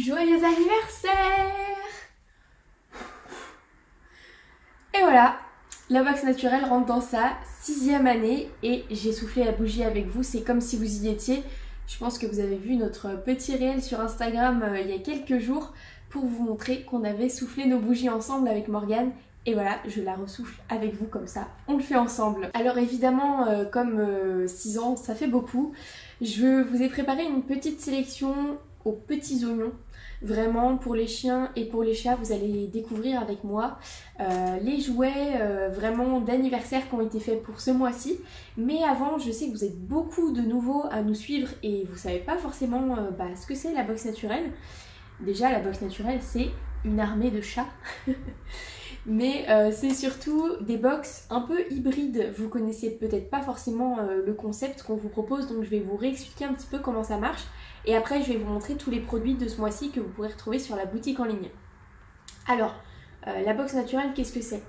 Joyeux anniversaire! Et voilà, la box naturelle rentre dans sa 6e année et j'ai soufflé la bougie avec vous, c'est comme si vous y étiez. Je pense que vous avez vu notre petit réel sur Instagram il y a quelques jours pour vous montrer qu'on avait soufflé nos bougies ensemble avec Morgane. Et voilà, je la ressouffle avec vous comme ça, on le fait ensemble. Alors évidemment, comme 6 ans, ça fait beaucoup, je vous ai préparé une petite sélection aux petits oignons. Vraiment, pour les chiens et pour les chats, vous allez découvrir avec moi les jouets vraiment d'anniversaire qui ont été faits pour ce mois-ci. Mais avant, je sais que vous êtes beaucoup de nouveaux à nous suivre et vous savez pas forcément ce que c'est la box naturelle. Déjà, la box naturelle, c'est une armée de chats. Mais c'est surtout des box un peu hybrides. Vous connaissez peut-être pas forcément le concept qu'on vous propose, donc je vais vous réexpliquer un petit peu comment ça marche. Et après, je vais vous montrer tous les produits de ce mois-ci que vous pourrez retrouver sur la boutique en ligne. Alors, la box naturelle, qu'est-ce que c'est ?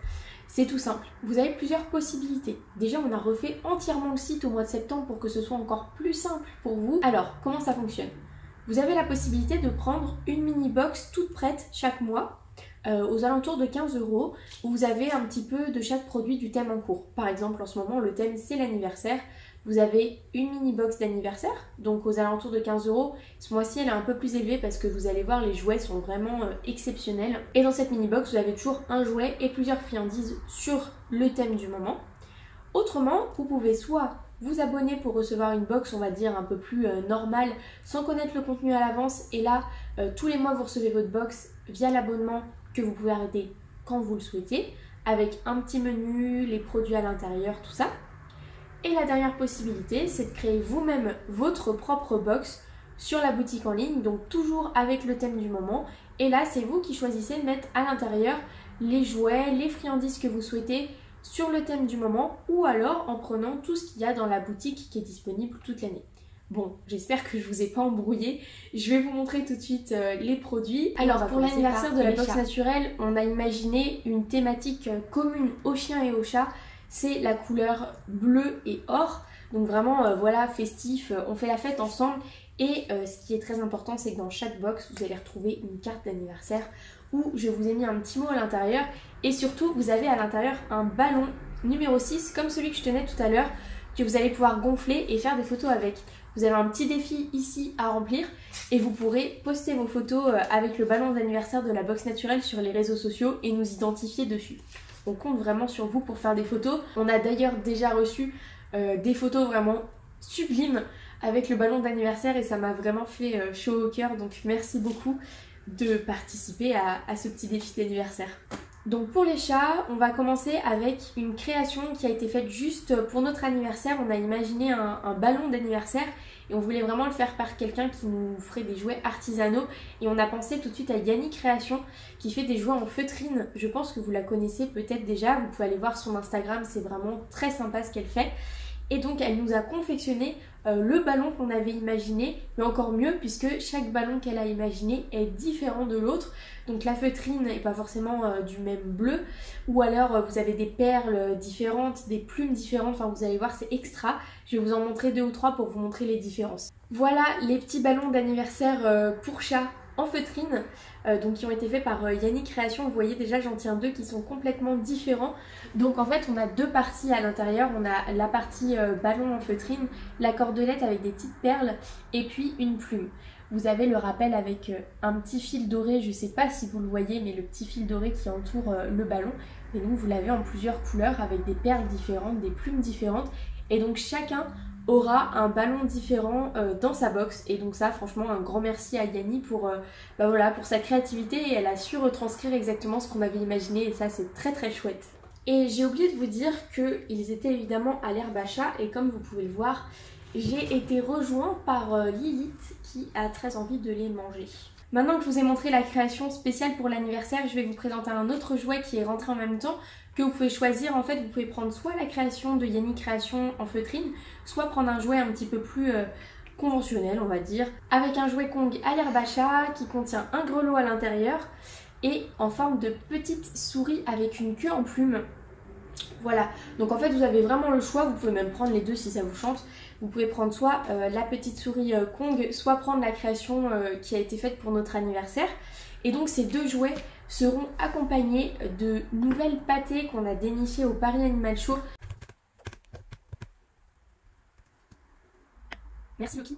C'est tout simple. Vous avez plusieurs possibilités. Déjà, on a refait entièrement le site au mois de septembre pour que ce soit encore plus simple pour vous. Alors, comment ça fonctionne ? Vous avez la possibilité de prendre une mini box toute prête chaque mois. Aux alentours de 15 €, où vous avez un petit peu de chaque produit du thème en cours. Par exemple, en ce moment, le thème c'est l'anniversaire. Vous avez une mini box d'anniversaire, donc aux alentours de 15 €. Ce mois-ci, elle est un peu plus élevée parce que vous allez voir, les jouets sont vraiment exceptionnels. Et dans cette mini box, vous avez toujours un jouet et plusieurs friandises sur le thème du moment. Autrement, vous pouvez soit vous abonner pour recevoir une box, on va dire, un peu plus normale, sans connaître le contenu à l'avance. Et là, tous les mois, vous recevez votre box via l'abonnement que vous pouvez arrêter quand vous le souhaitez, avec un petit menu, les produits à l'intérieur, tout ça. Et la dernière possibilité, c'est de créer vous-même votre propre box sur la boutique en ligne, donc toujours avec le thème du moment. Et là, c'est vous qui choisissez de mettre à l'intérieur les jouets, les friandises que vous souhaitez sur le thème du moment, ou alors en prenant tout ce qu'il y a dans la boutique qui est disponible toute l'année. Bon, j'espère que je vous ai pas embrouillé. Je vais vous montrer tout de suite les produits. Alors pour l'anniversaire de la box naturelle, on a imaginé une thématique commune aux chiens et aux chats. C'est la couleur bleu et or. Donc vraiment, voilà, festif, on fait la fête ensemble. Et ce qui est très important, c'est que dans chaque box, vous allez retrouver une carte d'anniversaire où je vous ai mis un petit mot à l'intérieur. Et surtout, vous avez à l'intérieur un ballon numéro 6, comme celui que je tenais tout à l'heure, que vous allez pouvoir gonfler et faire des photos avec. Vous avez un petit défi ici à remplir et vous pourrez poster vos photos avec le ballon d'anniversaire de la box naturelle sur les réseaux sociaux et nous identifier dessus. On compte vraiment sur vous pour faire des photos. On a d'ailleurs déjà reçu des photos vraiment sublimes avec le ballon d'anniversaire et ça m'a vraiment fait chaud au cœur. Donc merci beaucoup de participer à ce petit défi d'anniversaire. Donc pour les chats, on va commencer avec une création qui a été faite juste pour notre anniversaire. On a imaginé un ballon d'anniversaire et on voulait vraiment le faire par quelqu'un qui nous ferait des jouets artisanaux. Et on a pensé tout de suite à Yanni Création qui fait des jouets en feutrine. Je pense que vous la connaissez peut-être déjà, vous pouvez aller voir son Instagram, c'est vraiment très sympa ce qu'elle fait. Et donc elle nous a confectionné le ballon qu'on avait imaginé, mais encore mieux puisque chaque ballon qu'elle a imaginé est différent de l'autre. Donc la feutrine n'est pas forcément du même bleu, ou alors vous avez des perles différentes, des plumes différentes, enfin vous allez voir c'est extra. Je vais vous en montrer 2 ou 3 pour vous montrer les différences. Voilà les petits ballons d'anniversaire pour chat en feutrine, donc qui ont été faits par Yanni Création. Vous voyez déjà j'en tiens 2 qui sont complètement différents. Donc en fait on a 2 parties à l'intérieur, on a la partie ballon en feutrine, la cordelette avec des petites perles et puis une plume. Vous avez le rappel avec un petit fil doré, je ne sais pas si vous le voyez, mais le petit fil doré qui entoure le ballon. Et donc vous l'avez en plusieurs couleurs avec des perles différentes, des plumes différentes. Et donc chacun aura un ballon différent dans sa box. Et donc ça, franchement, un grand merci à Yanni pour sa créativité. Et elle a su retranscrire exactement ce qu'on avait imaginé. Et ça, c'est très très chouette. Et j'ai oublié de vous dire qu'ils étaient évidemment à l'herbe à chat. Et comme vous pouvez le voir, j'ai été rejoint par Lilith qui a très envie de les manger. Maintenant que je vous ai montré la création spéciale pour l'anniversaire, je vais vous présenter un autre jouet qui est rentré en même temps que vous pouvez choisir. En fait, vous pouvez prendre soit la création de Yanni Création en feutrine, soit prendre un jouet un petit peu plus conventionnel, on va dire, avec un jouet Kong à l'herbe à chat qui contient un grelot à l'intérieur et en forme de petite souris avec une queue en plume. Voilà, donc en fait vous avez vraiment le choix, vous pouvez même prendre les deux si ça vous chante. Vous pouvez prendre soit la petite souris Kong, soit prendre la création qui a été faite pour notre anniversaire. Et donc ces deux jouets seront accompagnés de nouvelles pâtés qu'on a dénichées au Paris Animal Show. Merci Loki.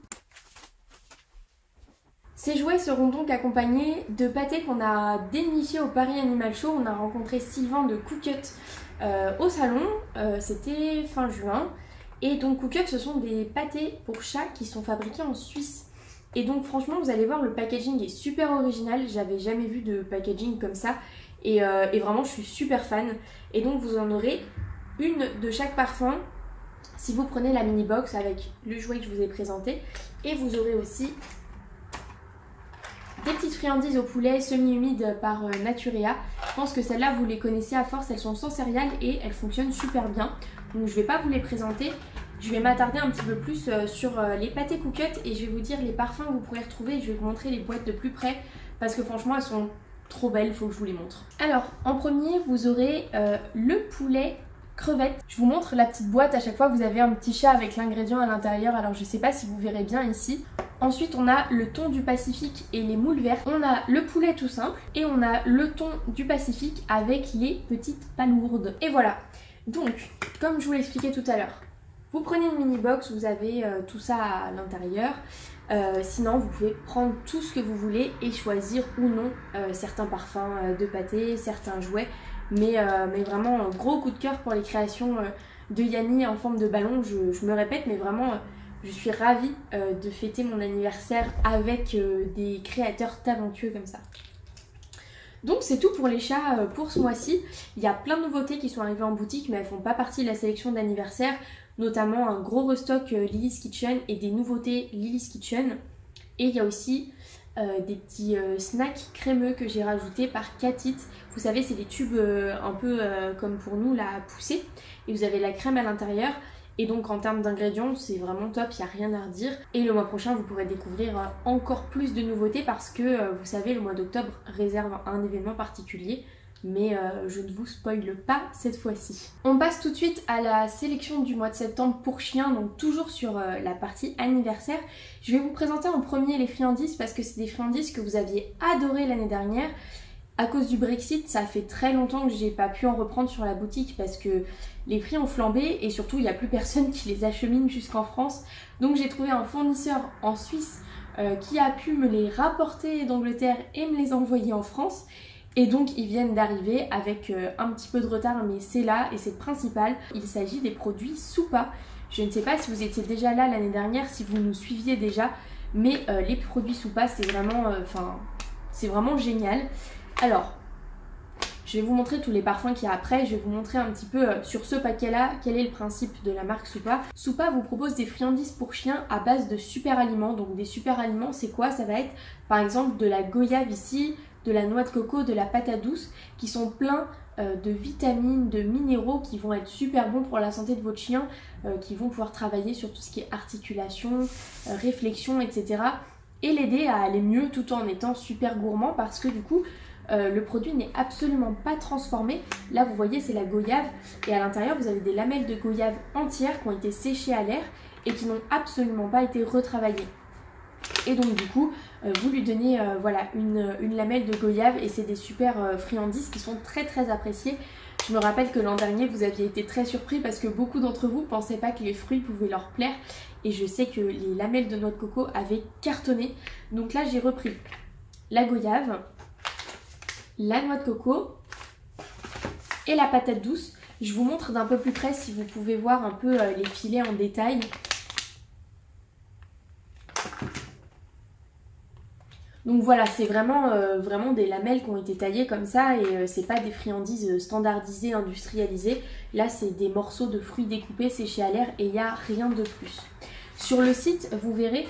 Ces jouets seront donc accompagnés de pâtés qu'on a dénichés au Paris Animal Show. On a rencontré Sylvain de Cookut au salon, c'était fin juin. Et donc Cookut, ce sont des pâtés pour chats qui sont fabriqués en Suisse. Et donc franchement vous allez voir, le packaging est super original, j'avais jamais vu de packaging comme ça. Et vraiment je suis super fan. Et donc vous en aurez une de chaque parfum si vous prenez la mini box avec le jouet que je vous ai présenté. Et vous aurez aussi des petites friandises au poulet semi-humides par Naturea. Je pense que celles-là vous les connaissez à force, elles sont sans céréales et elles fonctionnent super bien. Donc je ne vais pas vous les présenter, je vais m'attarder un petit peu plus sur les pâtés Cookut et je vais vous dire les parfums que vous pourrez retrouver. Je vais vous montrer les boîtes de plus près parce que franchement elles sont trop belles, il faut que je vous les montre. Alors en premier vous aurez le poulet crevette. Je vous montre la petite boîte, à chaque fois vous avez un petit chat avec l'ingrédient à l'intérieur, alors je sais pas si vous verrez bien ici. Ensuite on a le thon du Pacifique et les moules verts. On a le poulet tout simple et on a le thon du Pacifique avec les petites palourdes. Et voilà, donc comme je vous l'expliquais tout à l'heure, vous prenez une mini box, vous avez tout ça à l'intérieur. Sinon vous pouvez prendre tout ce que vous voulez et choisir ou non certains parfums de pâté, certains jouets. Mais vraiment gros coup de cœur pour les créations de Yanni en forme de ballon. Je me répète, mais vraiment je suis ravie de fêter mon anniversaire avec des créateurs talentueux comme ça. Donc c'est tout pour les chats pour ce mois-ci. Il y a plein de nouveautés qui sont arrivées en boutique, mais elles font pas partie de la sélection d'anniversaire. Notamment un gros restock Lily's Kitchen et des nouveautés Lily's Kitchen. Et il y a aussi des petits snacks crémeux que j'ai rajoutés par Katit. Vous savez, c'est des tubes un peu comme pour nous, la poussée. Et vous avez la crème à l'intérieur. Et donc en termes d'ingrédients, c'est vraiment top, il n'y a rien à redire. Et le mois prochain, vous pourrez découvrir encore plus de nouveautés parce que vous savez, le mois d'octobre réserve un événement particulier. Mais je ne vous spoile pas cette fois-ci. On passe tout de suite à la sélection du mois de septembre pour chiens, donc toujours sur la partie anniversaire. Je vais vous présenter en premier les friandises parce que c'est des friandises que vous aviez adorées l'année dernière. À cause du Brexit, ça fait très longtemps que j'ai pas pu en reprendre sur la boutique parce que les prix ont flambé et surtout il n'y a plus personne qui les achemine jusqu'en France. Donc j'ai trouvé un fournisseur en Suisse qui a pu me les rapporter d'Angleterre et me les envoyer en France. Et donc ils viennent d'arriver avec un petit peu de retard, mais c'est là et c'est le principal. Il s'agit des produits Soupa. Je ne sais pas si vous étiez déjà là l'année dernière, si vous nous suiviez déjà, mais les produits Soupa c'est vraiment génial. Alors, je vais vous montrer tous les parfums qu'il y a après. Je vais vous montrer un petit peu sur ce paquet-là quel est le principe de la marque Soupa. Soupa vous propose des friandises pour chiens à base de super aliments. Donc des super aliments, c'est quoi? Ça va être par exemple de la goyave ici, de la noix de coco, de la patate douce, qui sont pleins de vitamines, de minéraux qui vont être super bons pour la santé de votre chien, qui vont pouvoir travailler sur tout ce qui est articulation, réflexion, etc. Et l'aider à aller mieux tout en étant super gourmand parce que du coup, le produit n'est absolument pas transformé. Là vous voyez c'est la goyave et à l'intérieur vous avez des lamelles de goyave entières qui ont été séchées à l'air et qui n'ont absolument pas été retravaillées. Et donc du coup vous lui donnez voilà, une lamelle de goyave et c'est des super friandises qui sont très appréciées. Je me rappelle que l'an dernier vous aviez été très surpris parce que beaucoup d'entre vous ne pensaient pas que les fruits pouvaient leur plaire et je sais que les lamelles de noix de coco avaient cartonné. Donc là j'ai repris la goyave, la noix de coco et la patate douce. Je vous montre d'un peu plus près si vous pouvez voir un peu les filets en détail. Donc voilà, c'est vraiment des lamelles qui ont été taillées comme ça et c'est pas des friandises standardisées, industrialisées. Là c'est des morceaux de fruits découpés, séchés à l'air et il n'y a rien de plus. Sur le site, vous verrez,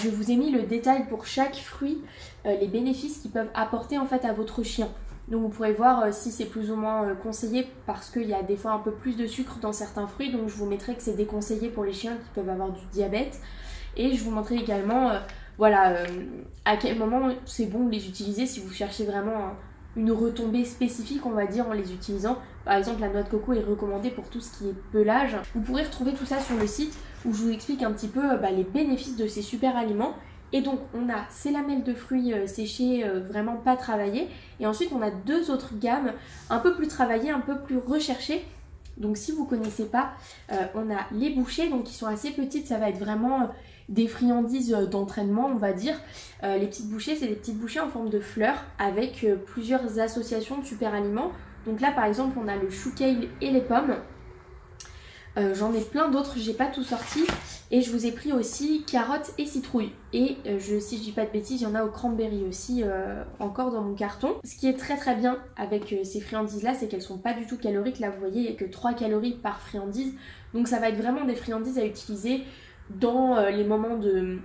je vous ai mis le détail pour chaque fruit, les bénéfices qu'ils peuvent apporter en fait à votre chien. Donc vous pourrez voir si c'est plus ou moins conseillé parce qu'il y a des fois un peu plus de sucre dans certains fruits. Donc je vous mettrai que c'est déconseillé pour les chiens qui peuvent avoir du diabète. Et je vous montrerai également voilà, à quel moment c'est bon de les utiliser si vous cherchez vraiment une retombée spécifique, on va dire, en les utilisant. Par exemple, la noix de coco est recommandée pour tout ce qui est pelage. Vous pourrez retrouver tout ça sur le site où je vous explique un petit peu les bénéfices de ces super aliments. Et donc on a ces lamelles de fruits séchées vraiment pas travaillées, et ensuite on a deux autres gammes un peu plus travaillées, un peu plus recherchées. Donc si vous connaissez pas, on a les bouchées, donc qui sont assez petites, ça va être vraiment des friandises d'entraînement, on va dire. Les petites bouchées, c'est des petites bouchées en forme de fleurs avec plusieurs associations de super aliments. Donc là par exemple on a le chou kale et les pommes. J'en ai plein d'autres, j'ai pas tout sorti. Et je vous ai pris aussi carottes et citrouilles. Et si je dis pas de bêtises, il y en a au cranberry aussi encore dans mon carton. Ce qui est très très bien avec ces friandises là, c'est qu'elles sont pas du tout caloriques. Là vous voyez, il n'y a que 3 calories par friandise. Donc ça va être vraiment des friandises à utiliser dans les moments de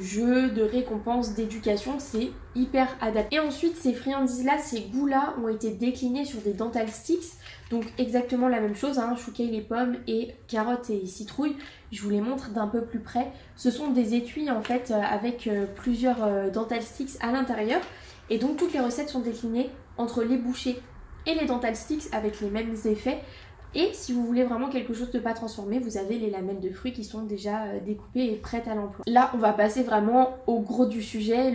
jeu, de récompense, d'éducation. C'est hyper adapté. Et ensuite ces friandises là, ces goûts là ont été déclinés sur des dental sticks. Donc exactement la même chose, hein, chou kale, les pommes et carottes et citrouilles. Je vous les montre d'un peu plus près. Ce sont des étuis en fait avec plusieurs dental sticks à l'intérieur. Et donc toutes les recettes sont déclinées entre les bouchées et les dental sticks avec les mêmes effets. Et si vous voulez vraiment quelque chose de pas transformé, vous avez les lamelles de fruits qui sont déjà découpées et prêtes à l'emploi. Là on va passer vraiment au gros du sujet.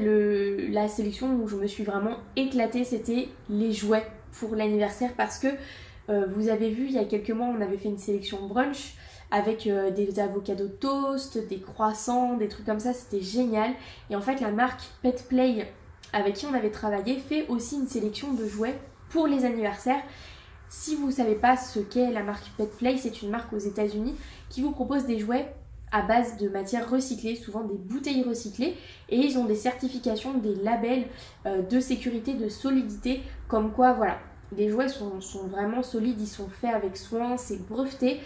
La sélection où je me suis vraiment éclatée, c'était les jouets pour l'anniversaire, parce que vous avez vu, il y a quelques mois, on avait fait une sélection brunch avec des avocados toast, des croissants, des trucs comme ça, c'était génial. Et en fait, la marque Pet Play, avec qui on avait travaillé, fait aussi une sélection de jouets pour les anniversaires. Si vous ne savez pas ce qu'est la marque Pet Play, c'est une marque aux États-Unis qui vous propose des jouets à base de matières recyclées, souvent des bouteilles recyclées, et ils ont des certifications, des labels de sécurité, de solidité, comme quoi, voilà. Les jouets sont vraiment solides, ils sont faits avec soin, c'est breveté.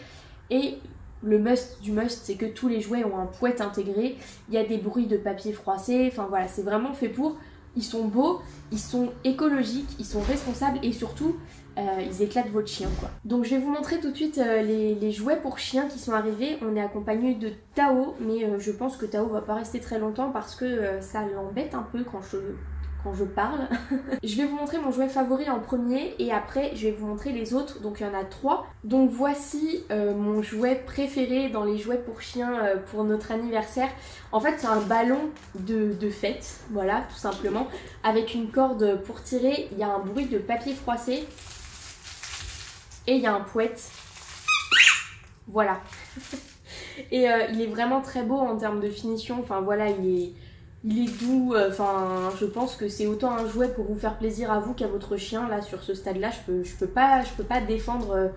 Et le must du must, c'est que tous les jouets ont un pouet intégré. Il y a des bruits de papier froissé, enfin voilà, c'est vraiment fait pour. Ils sont beaux, ils sont écologiques, ils sont responsables et surtout, ils éclatent votre chien quoi. Donc je vais vous montrer tout de suite les jouets pour chiens qui sont arrivés. On est accompagné de Tao, mais je pense que Tao va pas rester très longtemps parce que ça l'embête un peu quand je parle. Je vais vous montrer mon jouet favori en premier et après je vais vous montrer les autres, donc il y en a 3. Donc voici mon jouet préféré dans les jouets pour chiens pour notre anniversaire. En fait c'est un ballon de fête, voilà tout simplement, avec une corde pour tirer. Il y a un bruit de papier froissé et il y a un pouet. Voilà. Et il est vraiment très beau en termes de finition, enfin voilà, il est doux, enfin je pense que c'est autant un jouet pour vous faire plaisir à vous qu'à votre chien. Là sur ce stade là je peux pas défendre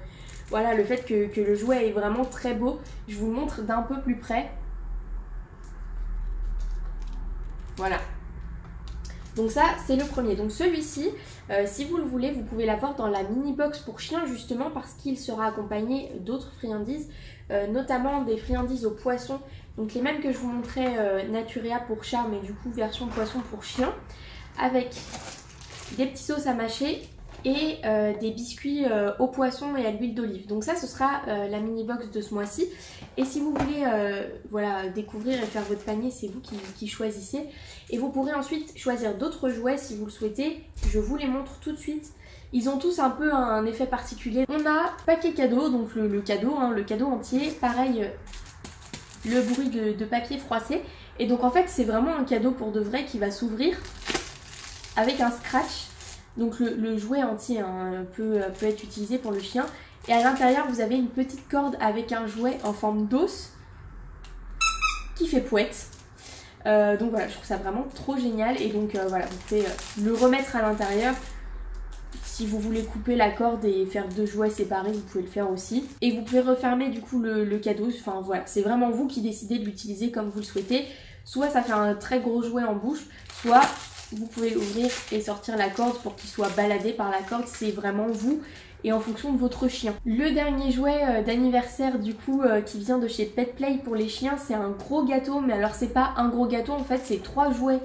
voilà, le fait que le jouet est vraiment très beau. Je vous le montre d'un peu plus près. Voilà. Donc ça c'est le premier. Donc celui-ci, si vous le voulez, vous pouvez l'avoir dans la mini box pour chien justement parce qu'il sera accompagné d'autres friandises, notamment des friandises au poisson. Donc les mêmes que je vous montrais Naturea pour chat, mais du coup version poisson pour chien, avec des petits sauces à mâcher et des biscuits au poisson et à l'huile d'olive. Donc ça ce sera la mini box de ce mois-ci. Et si vous voulez voilà, découvrir et faire votre panier, c'est vous qui choisissez. Et vous pourrez ensuite choisir d'autres jouets si vous le souhaitez. Je vous les montre tout de suite. Ils ont tous un peu un effet particulier. On a paquet cadeau, donc le cadeau, hein, le cadeau entier. Pareil, le bruit de papier froissé. Et donc en fait c'est vraiment un cadeau pour de vrai qui va s'ouvrir avec un scratch. Donc le jouet entier hein, peut être utilisé pour le chien. Et à l'intérieur vous avez une petite corde avec un jouet en forme d'os qui fait pouette. Donc voilà, je trouve ça vraiment trop génial. Et donc voilà, vous pouvez le remettre à l'intérieur. Si vous voulez couper la corde et faire deux jouets séparés, vous pouvez le faire aussi. Et vous pouvez refermer du coup le cadeau. Enfin voilà, c'est vraiment vous qui décidez de l'utiliser comme vous le souhaitez. Soit ça fait un très gros jouet en bouche, soit vous pouvez l'ouvrir et sortir la corde pour qu'il soit baladé par la corde. C'est vraiment vous et en fonction de votre chien. Le dernier jouet d'anniversaire du coup qui vient de chez Pet Play pour les chiens, c'est un gros gâteau. Mais alors c'est pas un gros gâteau, en fait c'est 3 jouets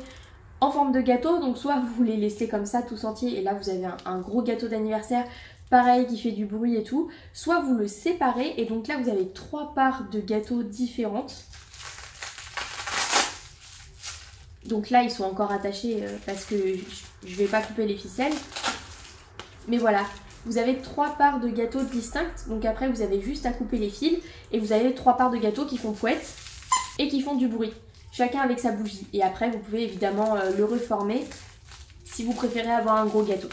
en forme de gâteau. Donc soit vous les laissez comme ça tous entiers et là vous avez un gros gâteau d'anniversaire pareil qui fait du bruit et tout. Soit vous le séparez et donc là vous avez 3 parts de gâteaux différentes. Donc là ils sont encore attachés parce que je vais pas couper les ficelles. Mais voilà, vous avez 3 parts de gâteau distinctes. Donc après vous avez juste à couper les fils. Et vous avez 3 parts de gâteau qui font fouette et qui font du bruit. Chacun avec sa bougie. Et après vous pouvez évidemment le reformer si vous préférez avoir un gros gâteau.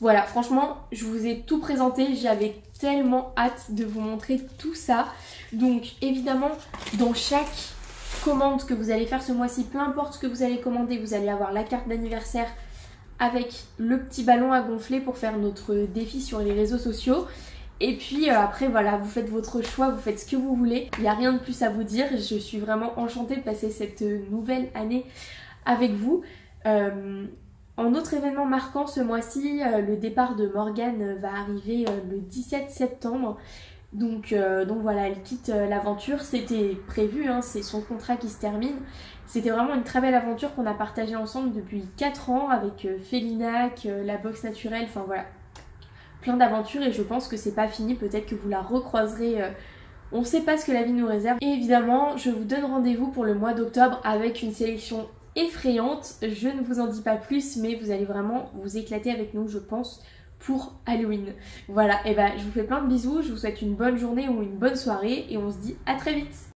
Voilà, franchement, je vous ai tout présenté. J'avais tellement hâte de vous montrer tout ça. Donc évidemment, dans chaque commande que vous allez faire ce mois-ci, peu importe ce que vous allez commander, vous allez avoir la carte d'anniversaire avec le petit ballon à gonfler pour faire notre défi sur les réseaux sociaux. Et puis après voilà, vous faites votre choix, vous faites ce que vous voulez. Il n'y a rien de plus à vous dire. Je suis vraiment enchantée de passer cette nouvelle année avec vous. En autre événement marquant ce mois-ci, le départ de Morgane va arriver le 17 septembre. Donc voilà, elle quitte l'aventure. C'était prévu, hein, c'est son contrat qui se termine. C'était vraiment une très belle aventure qu'on a partagée ensemble depuis 4 ans avec Félinac, la boxe naturelle, enfin voilà. Plein d'aventures et je pense que c'est pas fini, peut-être que vous la recroiserez. On sait pas ce que la vie nous réserve. Et évidemment, je vous donne rendez-vous pour le mois d'octobre avec une sélection effrayante. Je ne vous en dis pas plus, mais vous allez vraiment vous éclater avec nous, je pense, pour Halloween. Voilà, et ben je vous fais plein de bisous, je vous souhaite une bonne journée ou une bonne soirée et on se dit à très vite.